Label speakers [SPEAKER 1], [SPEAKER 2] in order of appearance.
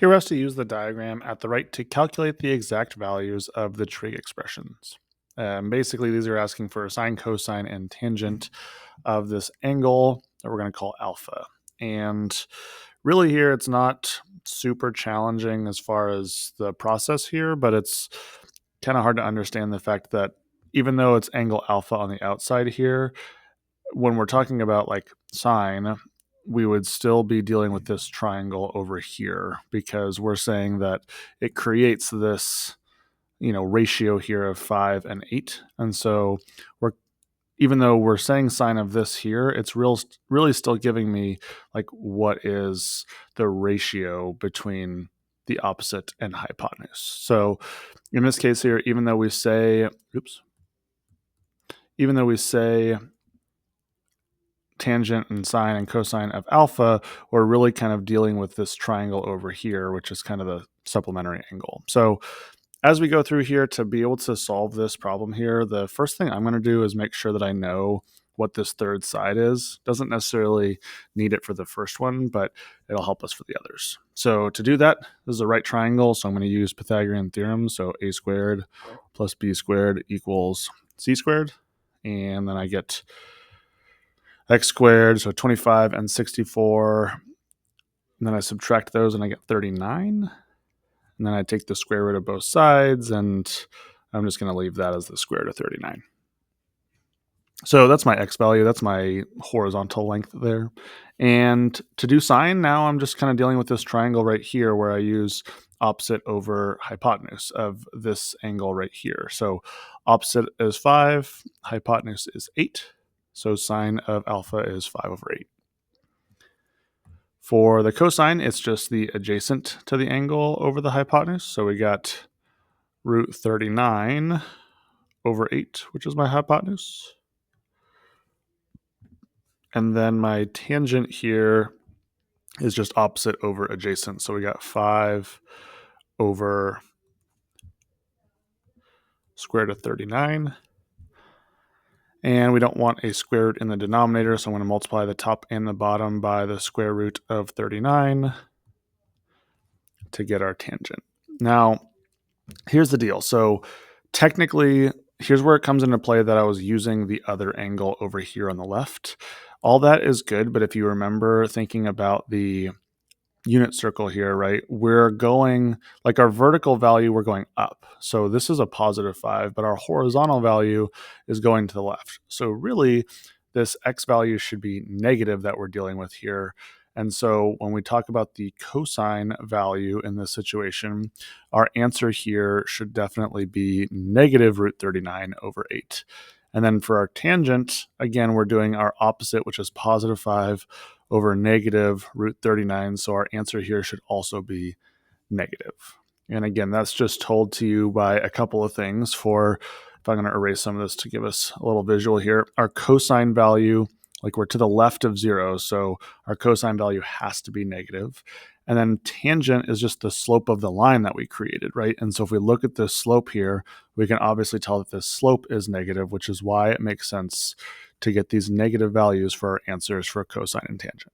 [SPEAKER 1] Here we're asked to use the diagram at the right to calculate the exact values of the trig expressions. Basically, these are asking for a sine, cosine, and tangent of this angle that we're going to call alpha. And really here, it's not super challenging as far as the process here, but it's kind of hard to understand the fact that even though it's angle alpha on the outside here, when we're talking about like sine, we would still be dealing with this triangle over here because we're saying that it creates this, ratio here of 5 and 8. And so we're even though we're saying sine of this here, it's really still giving me like what is the ratio between the opposite and hypotenuse. So in this case here, even though we say tangent and sine and cosine of alpha, we're really kind of dealing with this triangle over here, which is kind of the supplementary angle. So as we go through here to be able to solve this problem here, the first thing I'm going to do is make sure that I know what this third side is. Doesn't necessarily need it for the first one, but it'll help us for the others. So to do that, this is a right triangle, so I'm going to use Pythagorean theorem. So a squared plus b squared equals c squared. And then I get x squared, so 25 and 64. And then I subtract those and I get 39. And then I take the square root of both sides, and I'm just going to leave that as the square root of 39. So that's my x value. That's my horizontal length there. And to do sine, now I'm just kind of dealing with this triangle right here where I use opposite over hypotenuse of this angle right here. So opposite is 5, hypotenuse is 8. So sine of alpha is 5 over 8. For the cosine, it's just the adjacent to the angle over the hypotenuse. So we got root 39 over 8, which is my hypotenuse. And then my tangent here is just opposite over adjacent. So we got 5 over square root of 39. And we don't want a square root in the denominator, so I'm going to multiply the top and the bottom by the square root of 39 to get our tangent. Now, here's the deal. So technically, here's where it comes into play that I was using the other angle over here on the left. All that is good, but if you remember thinking about the unit circle here, right, we're going, like our vertical value, we're going up. So this is a positive 5, but our horizontal value is going to the left. So really, this x value should be negative that we're dealing with here. And so when we talk about the cosine value in this situation, our answer here should definitely be negative root 39 over 8. And then for our tangent, again, we're doing our opposite, which is positive 5 over negative root 39. So our answer here should also be negative. And again, that's just told to you by a couple of things. For, if I'm going to erase some of this to give us a little visual here, our cosine value, like we're to the left of 0, so our cosine value has to be negative. And then tangent is just the slope of the line that we created, right? And so if we look at this slope here, we can obviously tell that this slope is negative, which is why it makes sense to get these negative values for our answers for cosine and tangent.